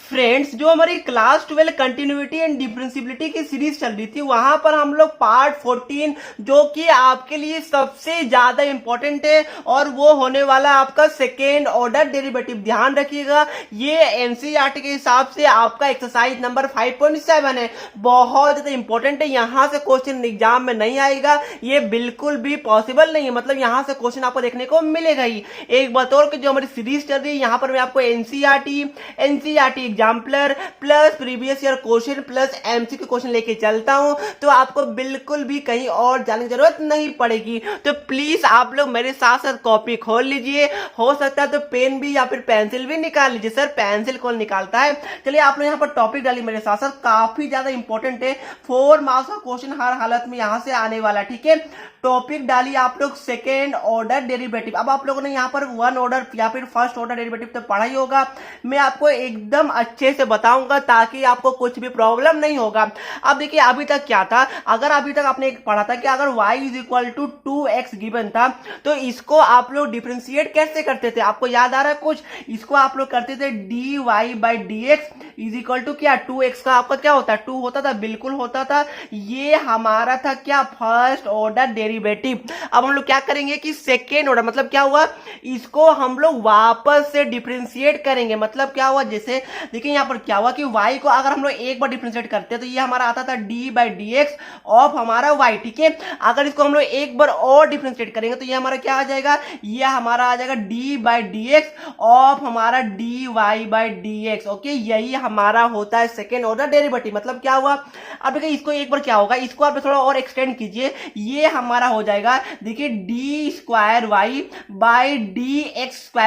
Friends, जो हमारी class 12 continuity and differentiability की सीरीज चल रही थी वहां पर हम लोग पार्ट 14 जो कि आपके लिए सबसे ज्यादा इंपॉर्टेंट है और वो होने वाला आपका सेकेंड ऑर्डर डेरिवेटिव। ध्यान रखिएगा, ये एनसीईआरटी के हिसाब से आपका एक्सरसाइज नंबर 5.7 है, बहुत ज्यादा इंपॉर्टेंट है। यहां से क्वेश्चन एग्जाम में नहीं आएगा, ये बिल्कुल भी पॉसिबल नहीं है, मतलब यहां से क्वेश्चन आपको देखने को मिलेगा ही। एक बतौर की जो हमारी सीरीज चल रही है यहां पर मैं आपको NCERT exemplar plus previous year question plus MCQ question लेके चलता हूं, तो आपको बिल्कुल भी कहीं और जाने की जरूरत नहीं पड़ेगी। तो प्लीज आप लोग मेरे साथ साथ कॉपी खोल लीजिए, हो सकता है तो पेन भी या फिर पेंसिल भी निकाल लीजिए। सर पेंसिल कौन निकालता है? चलिए आप लोग यहाँ पर टॉपिक डालिए मेरे साथ साथ, काफी ज्यादा इंपॉर्टेंट है, 4 मार्क्स का क्वेश्चन हर हालत में यहां से आने वाला। ठीक है, टॉपिक डालिए आप लोग सेकेंड ऑर्डर डेरिवेटिव। अब आप लोगों ने यहाँ पर वन ऑर्डर या फिर फर्स्ट ऑर्डर डेरिवेटिव तो पढ़ा ही होगा, मैं आपको एकदम अच्छे से बताऊंगा ताकि आपको कुछ भी प्रॉब्लम नहीं होगा। अब देखिए अभी तक क्या था, अगर अभी तक आपने पढ़ा था कि अगर y is equal to 2x given था तो इसको आप लोग डिफरेंशिएट कैसे करते थे? आपको याद आ रहा है कुछ? इसको आप लोग करते थे dy/dx इज इक्वल टू क्या, 2x का आपका क्या होता है, 2 होता था, बिल्कुल होता था। ये हमारा था क्या, फर्स्ट ऑर्डर डेरिवेटिव। अब हम लोग क्या करेंगे कि सेकेंड ऑर्डर, मतलब क्या हुआ, इसको हम लोग वापस से डिफरेंशिएट करेंगे। मतलब क्या हुआ, जैसे देखिए यहाँ पर क्या हुआ कि y को अगर हम लोग एक बार डिफरेंशिएट करते हैं तो ये हमारा आता था d/dx ऑफ हमारा y। ठीक है, अगर इसको हम लोग एक बार और डिफरेंशिएट करेंगे तो ये हमारा क्या आ जाएगा, ये हमारा आ जाएगा d/dx ऑफ हमारा dy/dx। ओके, यही हमारा होता है सेकेंड ऑर्डर डेरिवेटिव। मतलब क्या हुआ, अब देखिए इसको एक बार क्या होगा, इसको आप थोड़ा और एक्सटेंड कीजिए, ये हमारा हो जाएगा देखिए d²y/dx²।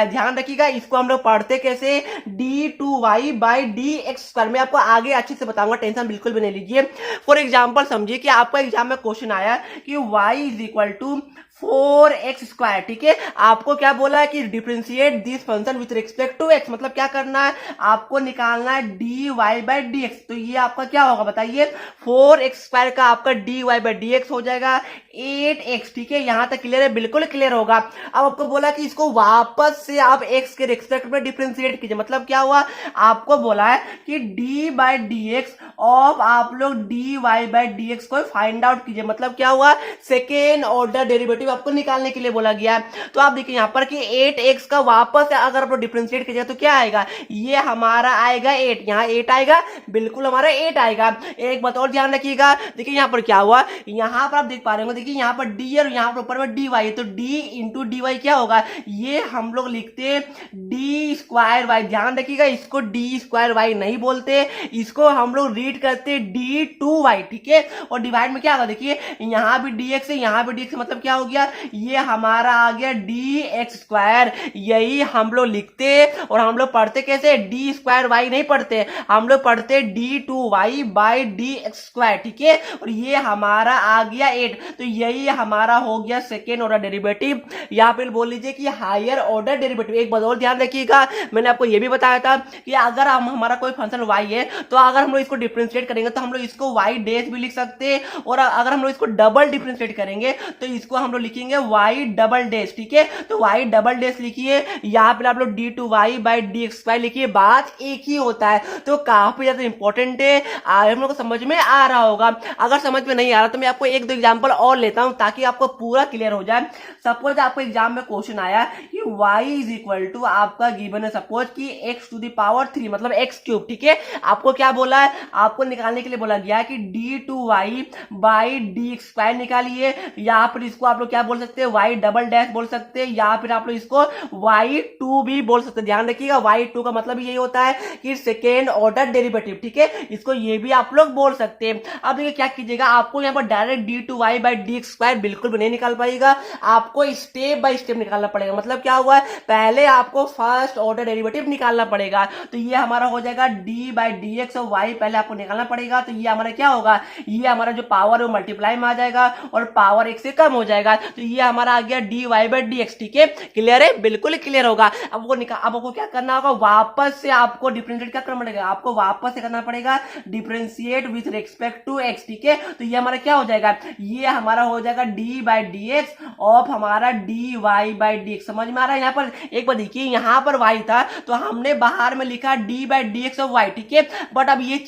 ध्यान रखिएगा, इसको हम लोग पढ़ते कैसे, d2y/dx²। मैं आपको आगे अच्छे से बताऊंगा, टेंशन बिल्कुल भी नहीं लीजिए। फॉर एग्जांपल समझिए कि आपका एग्जाम में क्वेश्चन आया कि y is equal to 4x²। ठीक है, आपको क्या बोला है कि differentiate this function with respect to x, मतलब क्या करना है, आपको निकालना है dy/dx। तो ये आपका क्या होगा बताइए, 4x² का आपका dy/dx हो जाएगा 8x। ठीक है, यहां तक क्लियर है, बिल्कुल क्लियर होगा। अब आपको बोला कि इसको वापस से आप x के रिस्पेक्ट में डिफरेंशिएट कीजिए। मतलब क्या हुआ, आपको बोला है कि d/dx ऑफ आप लोग dy/dx को फाइंड आउट कीजिए। मतलब क्या हुआ, सेकेंड ऑर्डर डेरिवेटिव आपको निकालने के लिए बोला गया है। तो आप देखिए यहाँ पर कि 8x का वापस अगर आप डिफरेंशिएट कीजिए तो क्या आएगा, ये हमारा आएगा 8, यहाँ 8 आएगा, बिल्कुल हमारा 8 आएगा। एक बात और ध्यान रखिएगा, देखिए यहाँ पर क्या हुआ, यहाँ पर आप देख पा रहे होंगे, देखिए यहाँ पर d और यहाँ पर ऊपर में dy है, तो d इंटू dy क्या होगा, ये हम लोग लिखते d²y। ध्यान रखिएगा, इसको d²y नहीं बोलते, इसको हम लोग रीड करते d2y। ठीक है, और डिवाइड में क्या होगा, देखिए यहाँ भी dx है, यहाँ भी dx, मतलब क्या हो गया, ये हमारा आ गया dx²। यही हम लोग लिखते और हम लोग पढ़ते कैसे, d²y नहीं पढ़ते, हम लोग पढ़ते d2y/dx²। ठीक है, और ये हमारा आ गया 8। तो यही हमारा हो गया सेकेंड ऑर्डर डेरिवेटिव, या फिर बोल लीजिए कि हायर ऑर्डर डेरिवेटिव। एक बात और ध्यान रखिएगा, मैंने आपको ये भी बताया था कि अगर हम हमारा कोई फंक्शन y है तो अगर हम लोग इसको डिफरेंशिएट करेंगे तो हम लोग इसको y डैश भी लिख सकते हैं, और अगर हम लोग इसको डबल डिफरेंशिएट करेंगे तो इसको हम लोग लिखेंगे y डबल डैश। ठीक है, तो y डबल डैश लिखिए, यहाँ पे आप लोग d2y/dx² लिखिए, बात एक ही होता है। तो काफी ज्यादा इंपॉर्टेंट है, हम लोग को समझ में आ रहा होगा। अगर समझ में नहीं आ रहा तो मैं आपको एक दो एग्जांपल और लेता हूं ताकि आपको पूरा क्लियर हो जाए। सपोज आपको एग्जाम में क्वेश्चन आया कि y इज इक्वल टू आपका गिवन है सपोज कि x⁻³ मतलब x³। ठीक है, आपको क्या बोला है, आपको निकालने के लिए बोला गया है कि d2y/dx² निकालिए, या फिर इसको आप लोग क्या बोल सकते हैं, y डबल डैश बोल सकते हैं, या फिर आप लोग इसको y2 भी बोल सकते हैं। ध्यान रखिएगा, y2 का मतलब यही होता है कि सेकेंड ऑर्डर डेरिवेटिव। ठीक है, इसको ये भी आप लोग बोल सकते हैं। अब देखिए क्या कीजिएगा, आपको यहाँ पर डायरेक्ट d2y/dx² बिल्कुल भी नहीं निकाल पाएगा, आपको स्टेप बाय स्टेप निकालना पड़ेगा। मतलब क्या हुआ, पहले आपको फर्स्ट ऑर्डर डेरिवेटिव निकालना पड़ेगा। तो ये हमारा हो जाएगा d/dx और y पहले आपको निकालना पड़ेगा। तो ये हमारा क्या होगा, ये हमारा जो पावर है वो मल्टीप्लाई में आ जाएगा और पावर 1 से कम हो जाएगा। तो ये हमारा आ गया dy/dx। ठीक है, क्लियर है, बिल्कुल क्लियर होगा। अब वो अब आपको क्या करना होगा, वापस से आपको डिफरेंशिएट क्या करना पड़ेगा, आपको वापस से करना पड़ेगा differentiate with respect to x। ठीक है, तो ये हमारा क्या हो जाएगा, ये हमारा हो जाएगा d/dx ऑफ हमारा dy/dx। समझ में हमारा यहाँ पर एक बार देखिए, यहाँ पर y था तो हमने बाहर में लिखा d by d x of y, ठीक है। बट अब ये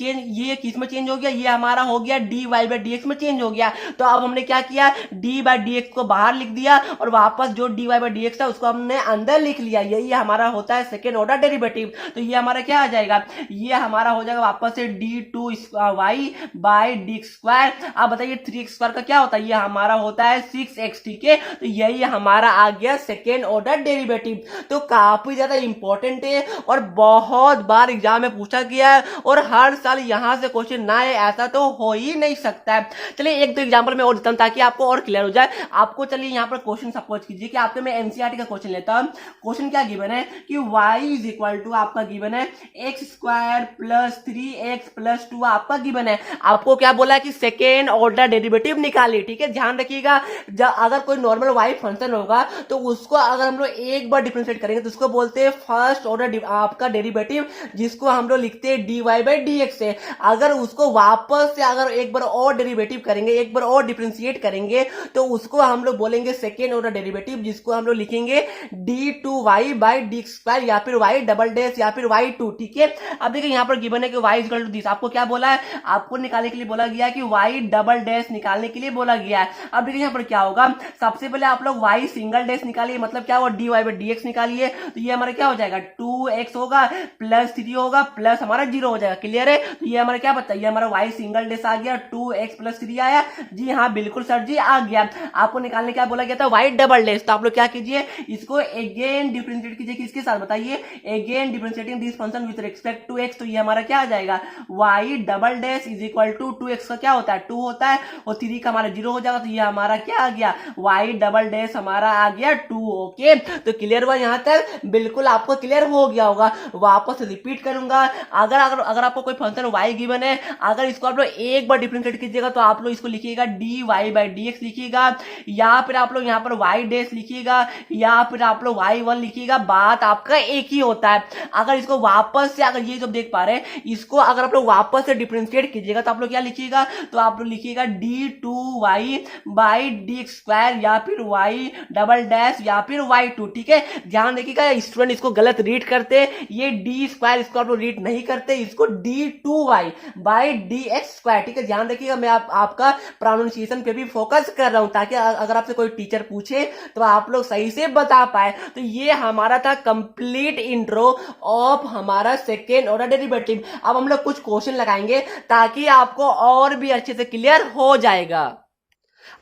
किस में चेंज हो गया, ये हमारा हो गया d y by d x में चेंज हो गया। तो अब हमने क्या किया, डी बाई डी एक्स को बाहर लिख दिया और वापस जो d y by d x था उसको हमने अंदर लिख लिया। यही हमारा होता है सेकेंड ऑर्डर डेरिवेटिव। तो ये हमारा क्या आ जाएगा, ये हमारा हो जाएगा वापस से d two y by D square. अब बताइए 3x स्क्वायर का क्या होता है, ये हमारा होता है 6x, ठीक है। तो यही हमारा आ गया सेकेंड ऑर्डर डेरिवेटिव। तो काफी ज्यादा इंपॉर्टेंट है और बहुत बार एग्जाम में पूछा गया है और हर साल यहां से क्वेश्चन ना है ऐसा तो हो ही नहीं सकता है। चलिए एक दो एग्जाम्पल में और देता हूं ताकि आपको और क्लियर हो जाए आपको। चलिए यहाँ पर क्वेश्चन सपोज कीजिए कि आपके मैं एनसीईआरटी का क्वेश्चन लेता हूं। क्वेश्चन क्या गिवन है कि y इज इक्वल टू आपका गिवन है x square plus 3x plus 2 आपका गिवन है। आपको क्या बोला है कि सेकेंड ऑर्डर डेरिवेटिव निकालिए, ठीक है। ध्यान रखिएगा अगर कोई नॉर्मल y फंक्शन होगा तो उसको अगर हम लोग एक बार डिफरेंशिएट करेंगे तो उसको बोलते हैं फर्स्ट ऑर्डर आपका डेरिवेटिव, जिसको हम लोग लिखते हैं dy बाई dx है। अगर उसको वापस से अगर एक बार और डेरिवेटिव करेंगे, एक बार और डिफरेंशिएट करेंगे तो उसको हम लोग बोलेंगे सेकेंड ऑर्डर डेरिवेटिव, जिसको हम लोग लिखेंगे d2y बाई डी स्क्वायर या फिर y डबल डैश या फिर y2, ठीक है। अब देखिए यहाँ पर गिवन है कि y इक्वल टू दिस। आपको क्या बोला है, आपको निकालने के लिए बोला गया कि y डबल डैश निकालने के लिए बोला गया है। अब देखिए यहाँ पर क्या होगा, सबसे पहले आप लोग y सिंगल डैश निकालिए, मतलब क्या होगा dy बाई dx निकालिए। तो ये हमारा क्या हो जाएगा 2x होगा प्लस 3 होगा प्लस हमारा 0 हो जाएगा, क्लियर है। तो ये हमारा क्या बताइए, हमारा y सिंगल डैश आ गया 2x प्लस 3 आया। जी हाँ बिल्कुल सर जी आ गया। आपको निकालने क्या बोला गया था y डबल डैश। तो आप लोग क्या कीजिए, इसको अगेन डिफरेंशिएट कीजिए, किसके साथ बताइए, again differentiating this function with respect to x। तो ये हमारा क्या आ जाएगा y double dash is equal to 2x का क्या होता है 2 होता है और 3 का हमारा 0 हो जाएगा। तो ये हमारा क्या आ गया y डबल डैश हमारा आ गया 2। ओके तो क्लियर हुआ यहाँ तक, बिल्कुल आपको क्लियर हो गया होगा। वापस रिपीट करूंगा, अगर अगर अगर आपको कोई फंक्शन y गिवन है, अगर इसको आप लोग एक बार डिफरेंशिएट कीजिएगा तो आप लोग इसको लिखिएगा dy बाई dx लिखिएगा, या फिर आप लोग यहाँ पर y डैश लिखिएगा, या फिर आप लोग y1 लिखिएगा। बात आपका एक ही होता है। अगर इसको वापस से, अगर ये जो देख पा रहे हैं इसको अगर आप लोग वापस से डिफरेंशिएट कीजिएगा तो आप लोग क्या लिखिएगा, तो आप लोग लिखिएगा d2y बाई डी स्क्वायर या फिर y डबल डैश या फिर y2, ठीक है। ध्यान देखिएगा स्टूडेंट इसको गलत रीड करते, ये डी स्क्वायर इसको आप लोग रीड नहीं करते, इसको d2y by d x square, ठीक है। ध्यान देखिएगा मैं आपका प्रोनाउंसिएशन पे भी फोकस कर रहा हूं ताकि अगर आपसे कोई टीचर पूछे तो आप लोग सही से बता पाए। तो ये हमारा था कंप्लीट इंट्रो ऑफ हमारा सेकेंड ऑर्डर डेरिवेटिव। अब हम लोग कुछ क्वेश्चन लगाएंगे ताकि आपको और भी अच्छे से क्लियर हो जाएगा।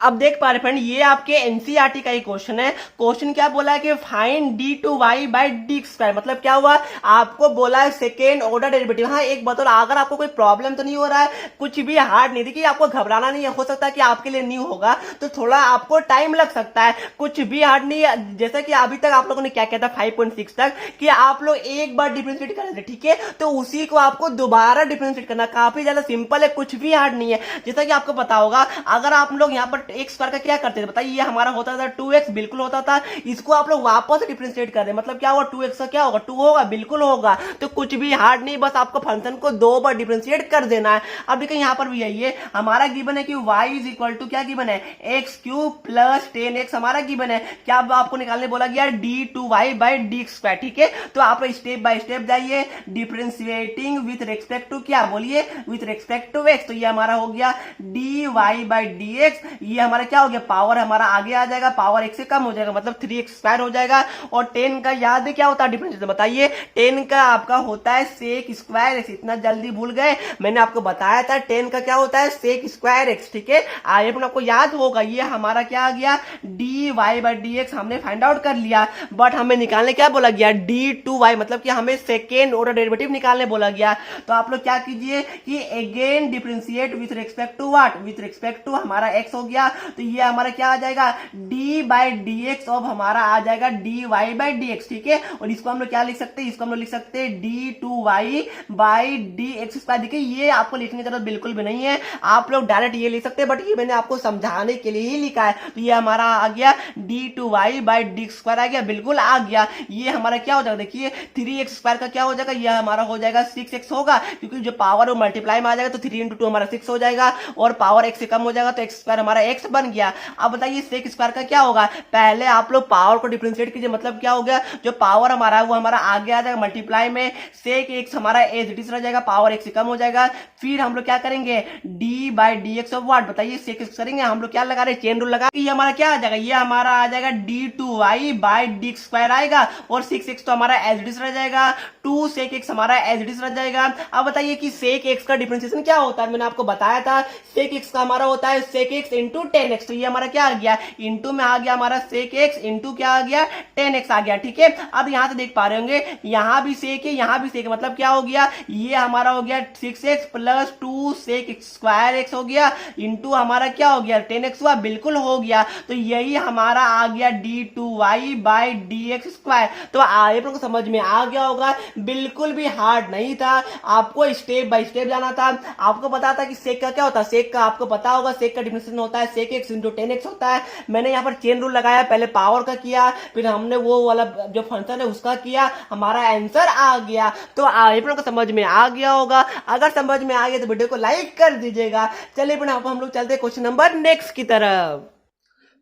अब देख पा रहे फ्रेंड, ये आपके एनसीईआरटी का ही क्वेश्चन है। क्वेश्चन क्या बोला है कि find d2y by D square, मतलब क्या हुआ, आपको बोला है सेकेंड ऑर्डर डेरिवेटिव। हाँ एक बात और, अगर आपको कोई प्रॉब्लम तो नहीं हो रहा है, कुछ भी हार्ड नहीं, देखिए आपको घबराना नहीं है। हो सकता है कि आपके लिए न्यू होगा तो थोड़ा आपको टाइम लग सकता है, कुछ भी हार्ड नहीं है। जैसा कि अभी तक आप लोगों ने क्या किया था 5.6 तक कि आप लोग एक बार डिफरेंशिएट कर रहे थे, ठीक है। तो उसी को आपको दोबारा डिफरेंशिएट करना काफी ज्यादा सिंपल है, कुछ भी हार्ड नहीं है। जैसा कि आपको पता होगा, अगर आप लोग यहाँ पर एक्स स्क्वायर का क्या करते थे बताइए, ये हमारा होता था 2x, बिल्कुल होता था। इसको आप लोग वापस डिफरेंशिएट कर दे, मतलब क्या होगा 2x का क्या होगा 2 होगा, बिल्कुल होगा। तो कुछ भी हार्ड नहीं, बस आपको फंक्शन को 2 बार डिफरेंशिएट कर देना है। अब देखिए यहाँ पर भी यही है, हमारा गिवन है कि y इज इक्वल टू क्या गिवन है एक्स क्यूब प्लस 10x हमारा गिवन है। क्या आपको निकालने बोला गया d2y बाई डी स्क्वायर, ठीक है। तो आप स्टेप बाय स्टेप जाइए, डिफरेंशिएटिंग विथ रेस्पेक्ट टू क्या बोलिए, विथ रेस्पेक्ट टू x। तो ये हमारा हो गया dy बाई dx, ये हमारा क्या हो गया पावर हमारा आगे आ जाएगा, पावर x से कम हो जाएगा मतलब 3x स्क्वायर हो जाएगा। और 10 का याद है क्या होता है डिफरेंशिएशन, बताइए 10 का आपका होता है सेक स्क्वायर x। इतना जल्दी भूल गए, मैंने आपको बताया था 10 का क्या होता है सेक स्क्वायर x, ठीक है। आगे पर आपको याद होगा, ये हमारा क्या आ गया dy बाई dx हमने फाइंड आउट कर लिया। बट हमें निकालने क्या बोला गया d2y, मतलब कि हमें सेकेंड ऑर्डर डेरिवेटिव निकालने बोला गया। तो आप लोग क्या कीजिए कि again differentiate with respect to what, with respect to हमारा x हो गया। तो ये हमारा क्या आ जाएगा d बाई डी एक्स, अब हमारा आ जाएगा dy बाई dx, ठीक है। और इसको हम लोग क्या लिख सकते हैं, इसको हम लोग लिख सकते हैं d2y by d x square. देखिए ये आपको लिखने की जरूरत बिल्कुल भी नहीं है, आप लोग डायरेक्ट ये लिख सकते हैं, बट ये मैंने आपको समझाने के लिए ही लिखा है। तो ये हमारा आ गया d2y बाई डी स्क्वायर आ गया, बिल्कुल आ गया। ये हमारा क्या हो जाएगा देखिए 3x स्क्वायर का क्या हो जाएगा, ये हमारा हो जाएगा 6x होगा, क्योंकि जो पावर वो मल्टीप्लाई में आ जाएगा तो 3 into 2 हमारा 6 हो जाएगा और पावर x से कम हो जाएगा तो x स्क्वायर हमारा हमारा एक्स बन गया। अब बताइए सेक स्क्वायर का क्या होगा, पहले आप लोग पावर को डिफरेंशिएट कीजिए, मतलब क्या हो गया, जो पावर हमारा है वो हमारा आगे आ जाएगा मल्टीप्लाई में, सेक एक्स हमारा एज इट इज रह जाएगा, पावर एक्स से कम हो जाएगा। फिर हम लोग क्या करेंगे, D by d x of what, बताइए सेक एक्स करेंगे हम लोग क्या लगा रहे हैं, चेन रूल लगा, ये हमारा क्या आ जाएगा, ये हमारा आ जाएगा d two y by D square आएगा, और 6x तो हमारा एज इट इज रह जाएगा, 2 सेक एक्स हमारा एज इट इज रह जाएगा। अब बताइए कि सेक एक्स का डिफरेंशिएशन क्या होता है, मैंने आपको बताया था सेक एक्स का हमारा होता है सेक एक्स इंटू 10x, तो ये हमारा क्या आ गया, इंटू में आ गया हमारा सेक एक्स इंटू क्या आ गया 10x आ गया, ठीक है। अब यहां से देख पा रहे होंगे यहां भी सेक है यहां भी सेक है, मतलब क्या हो गया, ये हमारा हो गया 6x plus 2 sec square x हो गया, इंटू हमारा क्या हो गया 10x हुआ, बिल्कुल हो गया। तो यही हमारा आ गया d2y by d x square. तो आप लोग को समझ में आ गया होगा, बिल्कुल भी हार्ड नहीं था, आपको स्टेप बाय स्टेप जाना था। आपको पता था कि सेक का क्या होता है, सेक का आपको पता होगा, सेक का डिफरेंशिएशन होता है सेक एक्स इंटू 10x होता है। मैंने यहाँ पर चेन रूल लगाया, पहले पावर का किया, फिर हमने वो वाला जो फंक्शन है उसका किया, हमारा आंसर आ गया। तो आप लोग को समझ में आ गया होगा, अगर समझ में आ गया तो वीडियो को लाइक कर दीजिएगा। चलिए हम लोग चलते हैं क्वेश्चन नंबर नेक्स्ट की तरफ।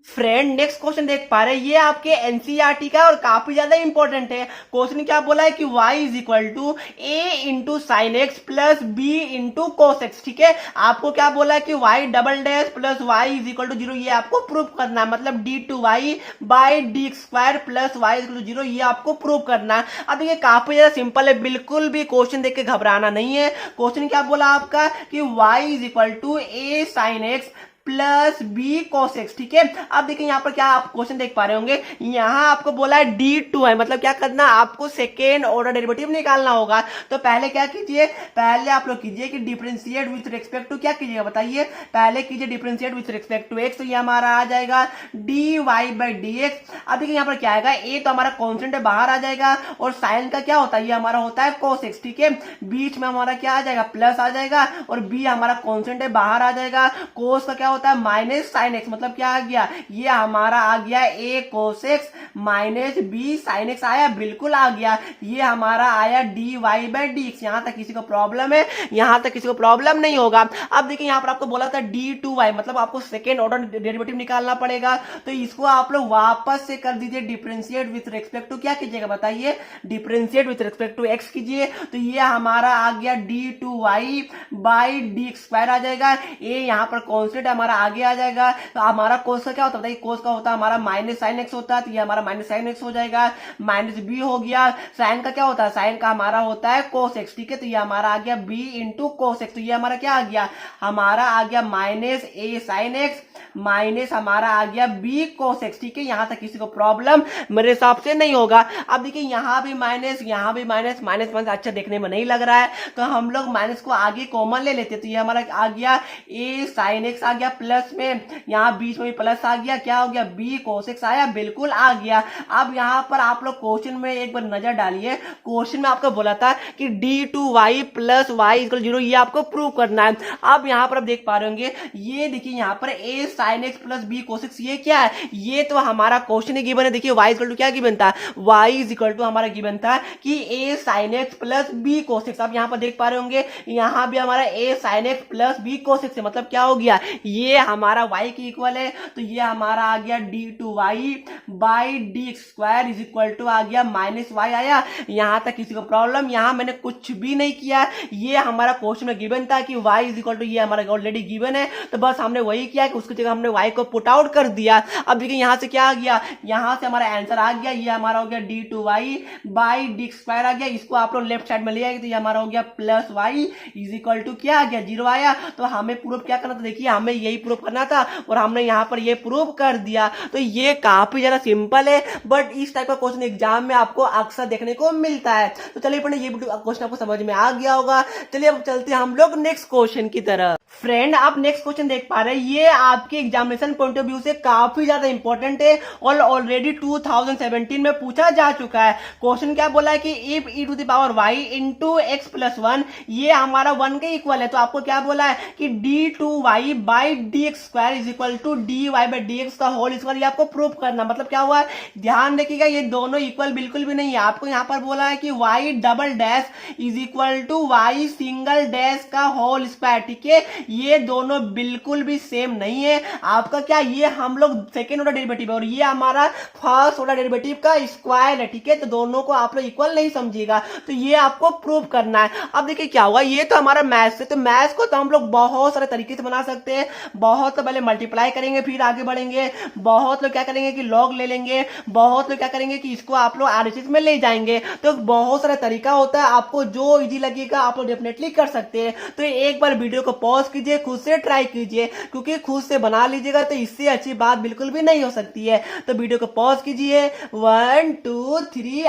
फ्रेंड नेक्स्ट क्वेश्चन देख पा रहे हैं, ये आपके एनसीईआरटी का और काफी ज्यादा इंपॉर्टेंट है। क्वेश्चन क्या बोला है कि y is equal to a into sine x plus b into cos x, ठीक है। आपको क्या बोला है कि y double dash plus y is equal to 0, ये आपको प्रूव करना है, मतलब d2y by D square plus y is equal to 0, ये आपको प्रूव करना है। अब देखिए काफी ज्यादा सिंपल है, बिल्कुल भी क्वेश्चन देख के घबराना नहीं है। क्वेश्चन क्या बोला आपका कि y is equal to a sine x plus b cos x, ठीक है। अब देखिए यहाँ पर क्या आप क्वेश्चन देख पा रहे होंगे, यहाँ आपको बोला है d2 है, मतलब क्या करना, आपको सेकेंड ऑर्डर डेरिवेटिव निकालना होगा। तो पहले क्या कीजिए, पहले आप लोग कीजिए कि डिफरेंशिएट विथ रिस्पेक्ट टू क्या कीजिएगा बताइए, पहले कीजिए differentiate with respect to x, तो ये हमारा आ जाएगा dy बाई डी एक्स। अब देखिए यहाँ पर क्या आएगा, a तो हमारा कॉन्स्टेंट है बाहर आ जाएगा, और साइन का क्या होता है, ये हमारा होता है cos x, ठीक है। बीच में हमारा क्या आ जाएगा, प्लस आ जाएगा, और b हमारा कॉन्स्टेंट है बाहर आ जाएगा, cos का क्या होता है माइनस साइन एक्स, मतलब क्या आ गया, ये हमारा आ गया a cos x minus b sine x आया, बिल्कुल आ गया। ये हमारा आया dy बाई डी एक्स। यहां तक किसी को प्रॉब्लम है, यहां तक किसी को प्रॉब्लम नहीं होगा। अब देखिए यहां पर आपको बोला था d2y, मतलब आपको सेकेंड ऑर्डर डेरिवेटिव निकालना पड़ेगा, तो इसको आप लोग वापस से कर दीजिए डिफरेंशिएट विथ रिस्पेक्ट टू क्या कीजिएगा बताइए, differentiate with respect to x कीजिए, तो ये हमारा आ गया d2y बाई डी स्क्वायर आ जाएगा। a यहां पर कॉन्स्टेंट हमारा आगे आ जाएगा, तो हमारा कोस का क्या होता है, कोस का होता है हमारा माइनस साइन एक्स होता है, तो ये हमारा माइनस साइन एक्स हो जाएगा, माइनस बी हो गया। साइन का क्या होता है, साइन का हमारा होता है कोस एक्स, ठीक है, तो ये हमारा आ गया बी इंटू कोस एक्स, तो ये हमारा क्या आ गया, हमारा आ गया माइनस ए साइन एक्स माइनस हमारा आ गया बी कोस एक्स, ठीक है। यहां तक किसी को प्रॉब्लम मेरे हिसाब से नहीं होगा। अब देखिए यहां भी माइनस, यहां भी माइनस, माइनस माइनस अच्छा देखने में नहीं लग रहा है, तो हम लोग माइनस को आगे कॉमन ले लेते, तो ये हमारा आ गया ए साइन एक्स आ गया, प्लस में यहाँ बीच में भी प्लस आ गया, क्या हो गया बी कोस एक्स आया, बिल्कुल आ गया। अब यहाँ पर आप लोग क्वेश्चन में एक बार नजर डालिए, क्वेश्चन में आपको बोला था कि d2y प्लस वाई इक्वल 0, ये आपको प्रूव करना है। अब यहाँ पर आप देख पा रहे होंगे, ये देखिए यहाँ पर a sine x plus b cos x, ये क्या है, ये तो हमारा क्वेश्चन ही गिवन है। देखिए y इक्वल टू क्या गिवन था, y इज इक्वल टू हमारा गिवन था कि a sine x plus b cos x. आप यहाँ पर देख पा रहे होंगे, यहाँ भी हमारा a sine x plus b cos x है, मतलब क्या हो गया, ये हमारा y की इक्वल है, तो ये हमारा आ गया d2y by D square is equal to आ गया माइनस y आया। यहां तक किसी को प्रॉब्लम, यहां मैंने कुछ भी नहीं किया, ये हमारा क्वेश्चन में गिवन था कि y इज इक्वल टू, ये हमारा ऑलरेडी गिवन है, तो बस हमने वही किया कि उसकी जगह हमने y को पुट आउट कर दिया। अब देखिए यहां से क्या आ गया, यहां से हमारा आंसर आ गया, ये हमारा हो गया d2y बाई डी स्क्वायर आ गया। इसको आप लोग लेफ्ट साइड में ले आएंगे, तो ये हमारा हो गया plus y is equal to क्या आ गया 0 आया। तो हमें प्रूफ क्या करना था, देखिए हमें यही प्रूफ करना था, और हमने यहाँ पर ये प्रूव कर दिया। तो ये काफी ज्यादा सिंपल है, बट इस टाइप का क्वेश्चन एग्जाम में आपको अक्सर देखने को मिलता है। तो चलिए पहले ये क्वेश्चन आपको समझ में आ गया होगा। चलिए अब चलते हैं हम लोग नेक्स्ट क्वेश्चन की तरफ। फ्रेंड आप नेक्स्ट क्वेश्चन देख पा रहे हैं, ये आपके एग्जामिनेशन पॉइंट ऑफ व्यू से काफी ज्यादा इंपॉर्टेंट है और ऑलरेडी 2017 में पूछा जा चुका है। क्वेश्चन क्या बोला है कि if e to the power y into x plus 1, ये हमारा 1 के इक्वल है, तो आपको क्या बोला है कि d2y by d x square is equal to d y by d x का होल स्क्वायर, ये आपको प्रूव करना। मतलब क्या हुआ, ध्यान रखिएगा ये दोनों इक्वल बिल्कुल भी नहीं है। आपको यहाँ पर बोला है कि y double dash is equal to y single dash का होल स्क्वायर, ठीक है। ये दोनों बिल्कुल भी सेम नहीं है। आपका क्या, ये हम लोग सेकेंड ऑर्डर डेरिवेटिव है और ये हमारा फर्स्ट ऑर्डर डेरिवेटिव का स्क्वायर है, ठीक है। तो दोनों को आप लोग इक्वल नहीं समझिएगा, तो ये आपको प्रूव करना है। अब देखिए क्या हुआ, ये तो हमारा मैथ्स है, तो मैथ्स को तो हम लोग बहुत सारे तरीके से बना सकते हैं। बहुत तो पहले मल्टीप्लाई करेंगे फिर आगे बढ़ेंगे, बहुत लोग क्या करेंगे कि लॉग ले लेंगे, बहुत लोग क्या करेंगे कि इसको आप लोग आरएचएस में ले जाएंगे। तो बहुत सारा तरीका होता है, आपको जो इजी लगेगा आप लोग डेफिनेटली कर सकते हैं। तो एक बार वीडियो को पॉज कीजिए, खुद से ट्राई कीजिए, क्योंकि खुद से बना लीजिएगा तो इससे अच्छी बात बिल्कुल भी नहीं हो सकती है। तो वीडियो को पॉज कीजिए, 1 2 3,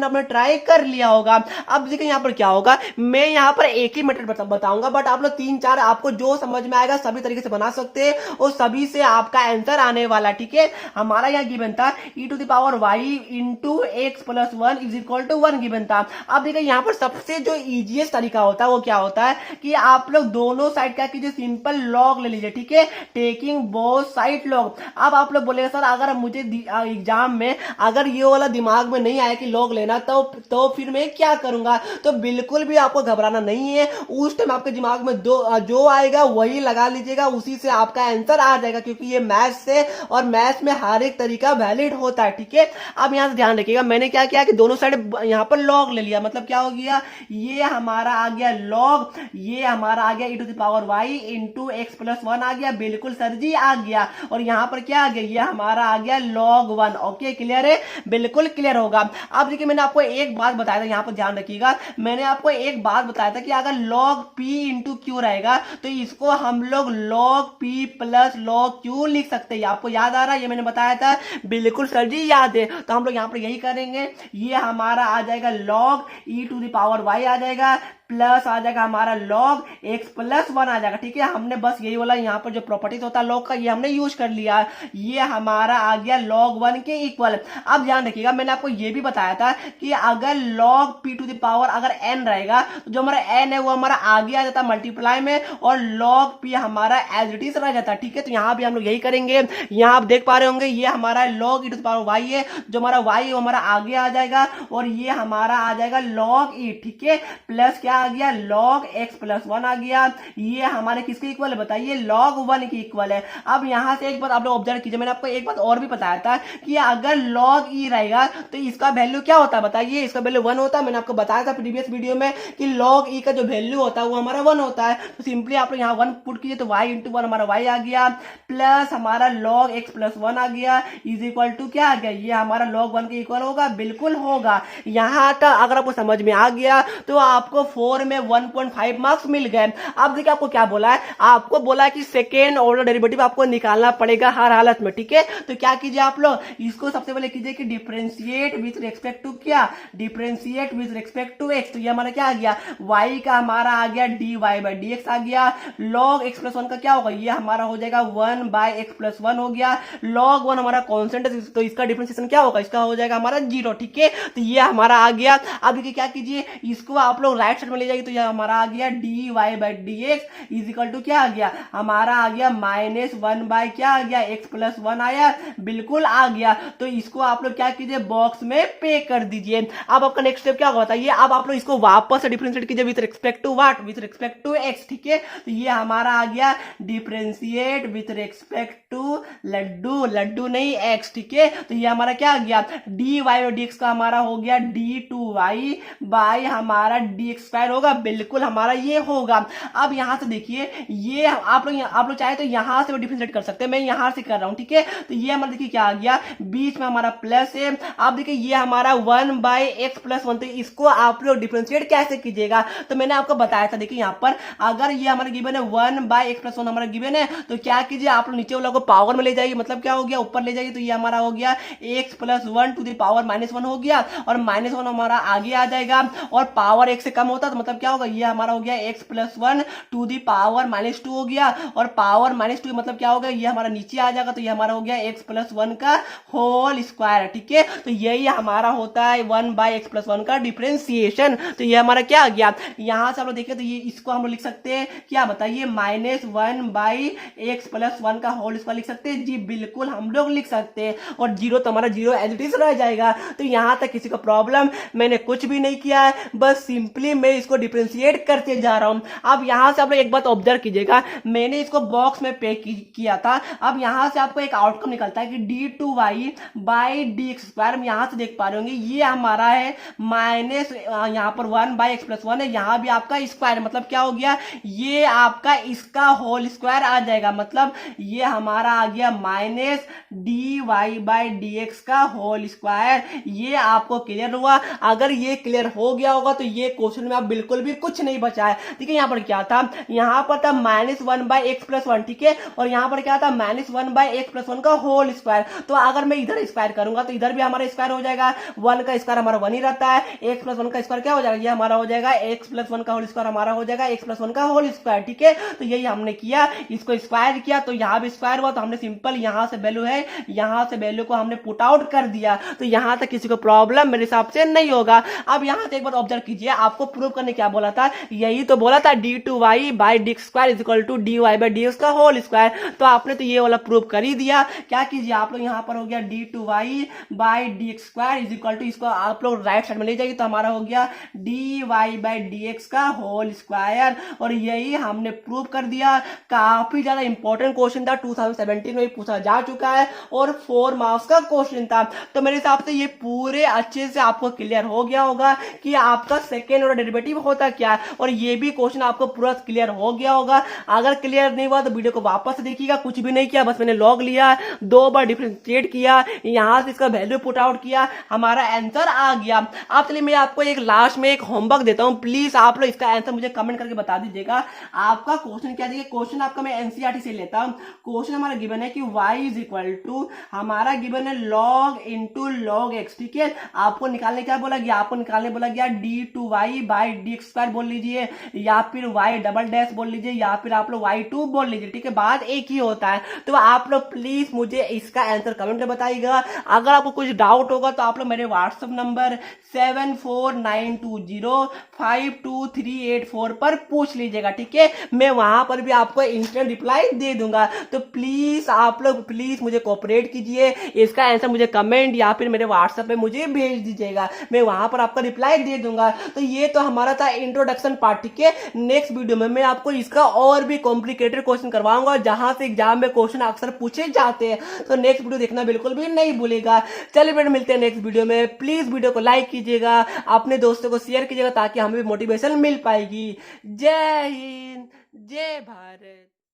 आपने ट्राई कर लिया होगा। अब देखिए यहाँ पर क्या होगा, मैं यहाँ पर एक ही मेथड बताऊंगा, बट आप लोग 3 4 आपको जो समझ में आएगा सभी तरीके से बना सकते हैं और सभी से आपका आंसर आने वाला, ठीक है। हमारा यहाँ गिवन था e to the power y into x plus 1 is equal to 1 given था। अब देखिए यहाँ पर सबसे जो इजीएस्ट तरीका होता है वो क्या होता है कि आप लोग दोनों साइड क्या कीजिए, सिंपल लॉग ले लीजिए, ठीक है, टेकिंग बोथ साइड लॉग। अब आप लोग बोलेंगे सर अगर मुझे एग्जाम में अगर ये वाला दिमाग में नहीं आया कि लॉग लेना तो फिर मैं क्या करूंगा। तो बिल्कुल भी आपको घबराना नहीं है, उस टाइम आपके दिमाग में जो आएगा वही लगा लीजिएगा, उसी से आपका आंसर आ जाएगा, क्योंकि ये मैथ्स है और मैथ्स में हर एक तरीका वैलिड होता है, ठीक है। अब यहां से ध्यान रखिएगा, मैंने क्या किया कि दोनों साइड यहां पर लॉग ले लिया। मतलब क्या हो गया, ये हमारा आ गया लॉग, ये हमारा आ गया e to the power y into x plus 1 आ गया, बिल्कुल सर जी आ गया। और यहां पर क्या आ गया, ये हमारा आ गया log 1। ओके, क्लियर है, बिल्कुल क्लियर होगा। अब देखिए मैंने आपको एक बात बताया था, यहां पर ध्यान रखिएगा, मैंने आपको एक बात बताया था कि अगर log p इंटू क्यू रहेगा तो इसको हम लोग log p plus log q लिख सकते हैं। आपको याद आ रहा है, ये मैंने बताया था, बिल्कुल सर जी याद है। तो हम लोग यहां पर यही करेंगे, ये हमारा आ जाएगा log e to the power y आ जाएगा, प्लस आ जाएगा हमारा log x प्लस 1 आ जाएगा, ठीक है। हमने बस यही वाला यहाँ पर जो प्रॉपर्टीज होता है log का, ये हमने यूज कर लिया। ये हमारा आ गया log 1 के इक्वल। अब ध्यान रखिएगा, मैंने आपको ये भी बताया था कि अगर log p to the power अगर n रहेगा तो जो हमारा n है वो हमारा आगे आ जाता है मल्टीप्लाई में, और log p हमारा एज इट इज रह जाता है, ठीक है। तो यहाँ भी हम लोग यही करेंगे। यहाँ आप देख पा रहे होंगे, ये हमारा log e to the power y है, जो हमारा y है वो हमारा आगे आ जाएगा, और ये हमारा आ जाएगा log e, ठीक है, प्लस क्या आ गया, log x प्लस 1 आ गया। ये हमारे किसके इक्वल है बताइए, log 1 के इक्वल है। अब यहां से एक बात आप लोग ऑब्जर्व कीजिए, मैंने आपको एक बात और भी बताया था कि अगर log e रहेगा तो इसका वैल्यू क्या होता है बताइए, इसका वैल्यू 1 होता है। मैंने आपको बताया था प्रीवियस वीडियो में कि log e का जो वैल्यू होता है वो हमारा 1 होता है। तो सिंपली आप लोग यहाँ 1 पुट कीजिए, तो y इंटू 1 हमारा y आ गया, प्लस हमारा log x प्लस 1 आ गया, इज इक्वल टू क्या आ गया, ये हमारा log 1 के इक्वल होगा, बिल्कुल होगा। यहाँ तक अगर आपको समझ में आ गया तो आपको 4 में 1.5 मार्क्स मिल गए। अब देखिए आपको क्या बोला है, आपको बोला है कि सेकेंड ऑर्डर डेरिवेटिव आपको निकालना पड़ेगा हर हालत में, ठीक है। तो क्या कीजिए आप लोग, इसको सबसे पहले कीजिए कि डिफरेंशिएट विथ रिस्पेक्ट टू क्या, differentiate with respect to x. तो ये हमारा क्या आ गया, y का हमारा आ गया dy बाई dx आ गया, log x प्लस 1 का क्या होगा, ये हमारा हो जाएगा 1 बाई एक्स प्लस 1 हो गया, log 1 हमारा कॉन्स्टेंट है तो इसका डिफरेंशिएशन क्या होगा, इसका हो जाएगा हमारा 0, ठीक है। तो ये हमारा आ गया। अब देखिए क्या कीजिए, इसको आप लोग राइट साइड में ले जाइए, तो ये हमारा आ गया dy by dx is equal to क्या आ गया, हमारा आ गया -1 बाई क्या आ गया, x प्लस 1 आया, बिल्कुल आ गया। तो इसको आप लोग क्या कीजिए, बॉक्स में पे कर दीजिए। अब आपका नेक्स्ट स्टेप क्या होता है, अब आप लोग इसको वापस से डिफरेंशिएट कीजिए with respect to what, with respect to x, ठीक है। तो ये हमारा आ गया डिफरेंशिएट विथ रिस्पेक्ट टू लड्डू नहीं x, ठीक है। तो ये हमारा क्या आ गया, dy और dx का हमारा हो गया d2y बाई हमारा dx स्क्वायर होगा, बिल्कुल हमारा ये होगा। अब यहां से देखिए, ये आप लोग चाहे तो यहां से डिफरेंशिएट कर सकते हैं, मैं यहां से कर रहा हूं, ठीक है। तो ये हमारा देखिए क्या आ गया, बीच में हमारा प्लस है। अब देखिए ये हमारा 1 बाई एक्स प्लस 1, तो इसको आप लोग डिफरेंशिएट कैसे कीजिएगा, तो मैंने आपको बताया था। देखिए यहाँ पर अगर ये हमारा गिवन है 1 बाई एक्स प्लस 1 हमारा गिवन है, तो क्या कीजिए आप लोग नीचे वाला को पावर में ले जाइए, मतलब क्या हो गया, ऊपर ले जाइए। तो ये हमारा हो गया x plus 1 to the power -1 हो गया, और -1 हमारा आगे आ जाएगा, और पावर 1 से कम होता तो मतलब क्या होगा, ये हमारा हो गया x plus one to the power minus two हो गया, और पावर माइनस टू मतलब क्या होगा, ये हमारा नीचे आ जाएगा, तो ये हमारा हो गया x प्लस वन का होल स्क्वायर। ठीक है, तो यही हमारा होता है 1/x प्लस वन का डिफरेंशिएशन। तो ये हमारा क्या आ गया, यहां से हम लोग देखें तो ये इसको हम लोग लिख सकते हैं क्या बताइए, -1/x प्लस वन का होल स्क्वायर लिख सकते हैं जी, बिल्कुल हम लोग लिख सकते हैं, और जीरो तो हमारा जीरो एज इट इज रह जाएगा। तो यहां तक किसी का प्रॉब्लम, मैंने कुछ भी नहीं किया है, बस सिंपली मैं इसको डिफरेंशिएट करते जा रहा हूं। अब यहां से आप लोग एक बात ऑब्जर्व कीजिएगा, मैंने इसको बॉक्स में पे किया था, अब यहां से आपको एक आउटकम निकलता है कि d2y/dx², यहां से देख पा रहे होंगे ये हमारा है माइनस यहां पर 1/x प्लस वन है, यहां भी आपका स्क्वायर, मतलब क्या हो गया, ये आपका इसका होल स्क्वायर आ जाएगा, मतलब ये हमारा आ गया माइनस dy/dx का होल स्क्वायर। ये आपको क्लियर हुआ? अगर ये क्लियर हो गया होगा तो ये क्वेश्चन में आप बिल्कुल भी कुछ नहीं बचा है। ठीक है, यहाँ पर क्या था, यहाँ पर था -1/x प्लस वन, ठीक है, और यहाँ पर क्या था -1/x प्लस वन का होल स्क्वायर। तो अगर मैं इधर स्क्वायर करूंगा तो इधर भी हमारा स्क्वायर हो जाएगा, वन का स्क्वायर हमारा वन ही रहता है, x प्लस वन का स्क्वायर क्या हो जाएगा, ये हमारा हो जाएगा x प्लस वन का होल स्क्वायर, हमारा हो जाएगा x प्लस वन का होल स्क्वायर। ठीक है, तो यही हमने किया, इसको स्क्वायर किया तो यहाँ भी स्क्वायर हुआ, तो हमने सिंपल यहाँ से वैल्यू है, यहाँ से वैल्यू को हमने पुट आउट कर दिया। तो यहाँ तक किसी को प्रॉब्लम मेरे हिसाब से नहीं होगा। अब यहाँ से एक बार ऑब्जर्व कीजिए, आपको प्रूव करने क्या बोला था, यही तो बोला था d2y/dx² is equal to dy/dx का होल स्क्वायर। तो आपने तो ये वाला प्रूव कर ही दिया। क्या कीजिए आप लोग, यहाँ पर हो गया d2y/dx² इज इक्वल टू, इसको आप लोग राइट साइड में ले जाइए तो हमारा हो गया dy/dx का होल स्क्वायर, और यही हमने प्रूव कर दिया। काफी ज्यादा इंपॉर्टेंट क्वेश्चन था, 2017 में पूछा जा चुका है, और 4 मार्क्स का क्वेश्चन था। तो मेरे हिसाब से ये पूरे अच्छे से आपको क्लियर हो गया होगा कि आपका सेकेंड ऑर्डर डेरिवेटिव होता क्या है, और ये भी क्वेश्चन आपको पूरा क्लियर हो गया होगा। अगर क्लियर नहीं हुआ तो वीडियो को वापस देखिएगा, कुछ भी नहीं किया, बस मैंने लॉग लिया, 2 बार डिफरेंशिएट किया, यहां से इसका वैल्यू पुट आउट किया, हमारा आंसर आ गया। अब चलिए मैं आपको एक लास्ट में एक होमवर्क देता हूं, प्लीज आप लोग इसका आंसर मुझे कमेंट करके बता दीजिएगा। आपका क्वेश्चन क्या देखिए, क्वेश्चन आपका मैं एनसीईआरटी से लेता हूं। क्वेश्चन हमारा गिवन है कि y इज इक्वल टू, हमारा गिवन है log इंटू log x। ठीक है, आपको निकालने क्या बोला गया, आपको निकालने बोला गया d2y/dx² बोल लीजिए, या फिर y डबल डैश बोल लीजिए, या फिर आप लोग y2 बोल लीजिए। ठीक है, बात एक ही होता है। तो आप लोग प्लीज मुझे इसका आंसर कमेंट में बताइएगा। अगर आपको कुछ डाउट होगा तो आप लोग मेरे व्हाट्सएप नंबर 7492052384 पर पूछ लीजिएगा। ठीक है, मैं वहां पर भी आपको इंस्टेंट रिप्लाई दे दूंगा। तो प्लीज आप लोग प्लीज मुझे कोऑपरेट कीजिए, इसका आंसर मुझे कमेंट या फिर मेरे व्हाट्सएप पे मुझे भेज दीजिएगा, मैं वहां पर आपका रिप्लाई दे दूंगा। तो ये तो हमारा था इंट्रोडक्शन पार्ट। ठीक है, नेक्स्ट वीडियो में मैं आपको इसका और भी कॉम्प्लिकेटेड क्वेश्चन करवाऊंगा, जहां से एग्जाम में क्वेश्चन अक्सर पूछे जाते हैं। तो नेक्स्ट वीडियो देखना बिल्कुल भी नहीं भूलेगा। चलिए फिर मिलते हैं नेक्स्ट वीडियो में। प्लीज वीडियो को लाइक कीजिएगा, अपने दोस्तों को शेयर कीजिएगा, ताकि हमें भी मोटिवेशन मिल पाएगी। जय हिंद, जय भारत।